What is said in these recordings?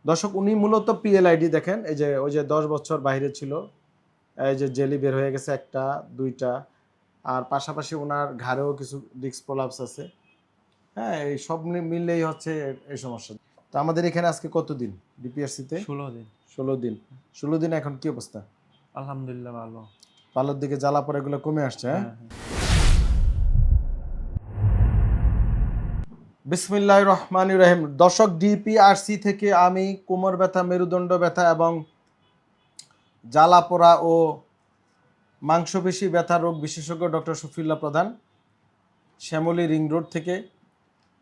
দর্শক উনি মূলত পিএলআইডি দেখেন, এই যে ওই যে 10 বছর বাইরে ছিল, এই যে জেলি বের হয়ে গেছে একটা দুইটা, আর পাশাপাশি ওনার ঘাড়েও কিছু ডিস্ক প্রলাপস আছে। হ্যাঁ, এই সব মিললেই হচ্ছে এই সমস্যা। তো আমাদের এখানে আজকে কতদিন ডিপিআরসিতে? 16 দিন। 16 দিন। 16 দিন এখন কি অবস্থা? আলহামদুলিল্লাহ ভালো। পালার দিকে জ্বালা পড়া এগুলো কমে আসছে? হ্যাঁ। বিসমিল্লাহির রহমানির রহিম। দর্শক, ডিপিআরসি থেকে আমি কোমর ব্যথা, মেরুদণ্ড ব্যথা এবং জ্বালা পোড়া ও মাংসপেশি ব্যথা রোগ বিশেষজ্ঞ ডক্টর শফিউল্লাহ প্রধান, শ্যামলী রিং রোড থেকে।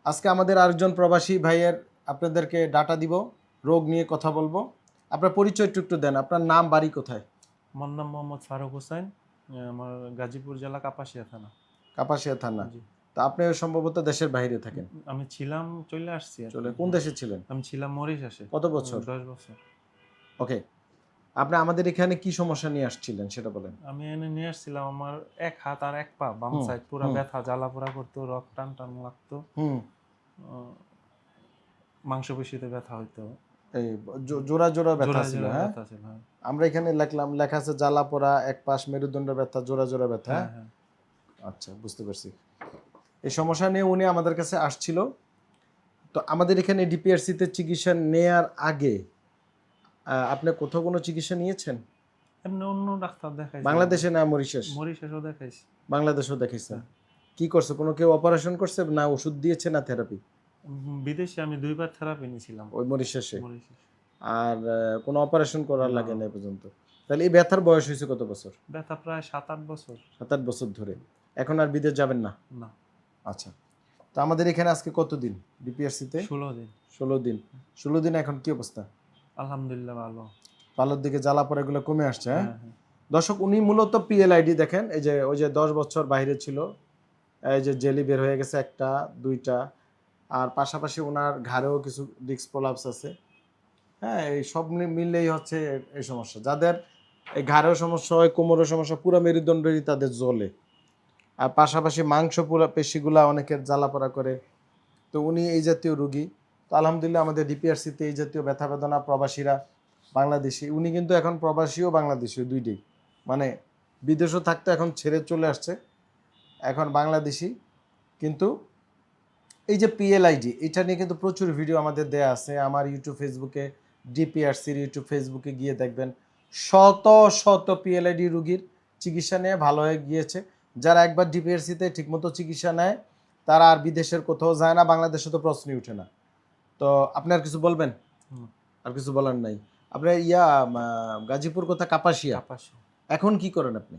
আজকে আমাদের আরেকজন প্রবাসী ভাইয়ের আপনাদেরকে ডাটা দিব, রোগ নিয়ে কথা বলবো। আপনার পরিচয় একটু দেন, আপনার নাম, বাড়ি কোথায়? আমার নাম মোহাম্মদ ফারুক হোসেন, আমার গাজীপুর জেলা কাপাসিয়া থানা। কাপাসিয়া থানা। জি। তা আপনি সম্ভবত দেশের বাইরে থাকেন? আমি ছিলাম, চলে আসছি। চলে কোন দেশে ছিলেন? আমি ছিলাম মরিশাসে। কত বছর? 10 বছর। ওকে, আপনি আমাদের এখানে কি সমস্যা নিয়ে আসছিলেন সেটা বলেন। আমি এনে নিয়ে আসছিলাম, আমার এক হাত আর এক পা বাম সাইড পুরো ব্যথা, জ্বালা পোড়া করতো, রক্ত টান টান লাগতো, মাংসপেশিতে ব্যথা হইতো, এই জোড়া জোড়া ব্যথা ছিল। হ্যাঁ, ব্যথা ছিল। আমরা এখানে লেখা আছে জ্বালা পোড়া, এক পাশ মেরুদণ্ড ব্যথা, জোড়া জোড়া ব্যথা। হ্যাঁ। আচ্ছা, বুঝতে পারছি। এই সমস্যা নিয়ে উনি আমাদের কাছে আসছিল। তো আমাদের এখানে ডিপিআরসিতে চিকিৎসা নেয়ার আগে আপনি কোথাও কোনো চিকিৎসা নিয়েছেন? এমনি অন্য ডাক্তার দেখাইছি। বাংলাদেশে না মরিশাস? মরিশাসও দেখাইছি। বাংলাদেশেও দেখাইছেন? কি করছে? কোনো কেউ অপারেশন করছে না ওষুধ দিয়েছে না থেরাপি? বিদেশে আমি 2 বার থেরাপি নিয়েছিলাম ওই মরিশাসে? মরিশাস। আর কোনো অপারেশন করার লাগে না এ পর্যন্ত? তাহলে এই ব্যথার বয়স হয়েছে কত বছর? ব্যথা প্রায় 7-8 বছর। 7-8 বছর ধরে। এখন আর বিদেশ যাবেন না? না। আচ্ছা, তো আমাদের এখানে আজকে কতদিন ডিপিআরসিতে? 16 দিন। 16 দিন। 16 দিন এখন কি অবস্থা? আলহামদুলিল্লাহ ভালো। পালার দিকে জ্বালা পড়া এগুলো কমে আসছে? হ্যাঁ। হ্যাঁ। দর্শক উনি মূলত পিএলআইডি দেখেন, এই যে ওই যে 10 বছর বাইরে ছিল, এই যে জেলি বের হয়ে গেছে একটা দুইটা, আর পাশাপাশি ওনার ঘাড়েও কিছু ডিস্ক প্রলাপস আছে। হ্যাঁ, এই সব মিললেই হচ্ছে এই সমস্যা। যাদের এই ঘাড়েও সমস্যা হয়, কোমরের সমস্যা, পুরো মেরুদণ্ডই তাদের জ্বলে, আর পাশাপাশি মাংস পুরা পেশিগুলা অনেকের জ্বালাপোড়া করে। তো উনি এই জাতীয় রুগী। তো আলহামদুলিল্লাহ আমাদের ডিপিআরসিতে এই জাতীয় ব্যথা বেদনা, প্রবাসীরা, বাংলাদেশি, উনি কিন্তু এখন প্রবাসীও বাংলাদেশিও দুইটাই, মানে বিদেশও থাকতে এখন ছেড়ে চলে আসছে, এখন বাংলাদেশি। কিন্তু এই যে পিএলআইডি, এটা নিয়ে কিন্তু প্রচুর ভিডিও আমাদের দেয়া আছে আমার ইউটিউব ফেসবুকে, ডিপিআরসির ইউটিউব ফেসবুকে গিয়ে দেখবেন শত শত পিএলআইডি রুগীর চিকিৎসা নিয়ে ভালো হয়ে গিয়েছে। যারা একবার ডিপিআরসিতে ঠিকমতো চিকিৎসা নেয় তারা আর বিদেশের কোথাও যায় না, বাংলাদেশে তো প্রশ্নই উঠে না। তো আপনি আর কিছু বলবেন? আর কিছু বলার নাই? আপনার গাজীপুর কোথা? কাপাসিয়া। এখন কি করেন আপনি?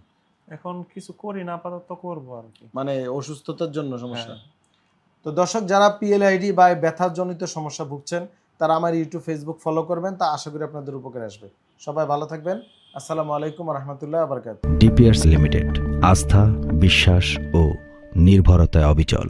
এখন কিছু করি না, আপাতত করবো আর কি, মানে অসুস্থতার জন্য সমস্যা? হ্যাঁ। তো দর্শক, যারা পিএলআইডি বা ব্যথার জনিত সমস্যা ভুগছেন তারা আমার ইউটিউব ফেসবুক ফলো করবেন, তা আশা করি আপনাদের উপকারে আসবে। সবাই ভালো থাকবেন। আসসালামু আলাইকুম ওয়া রাহমাতুল্লাহি ওয়া বারাকাতুহু। ডিপিআরসি লিমিটেড, আস্থা, বিশ্বাস ও নির্ভরতায় অবিচল।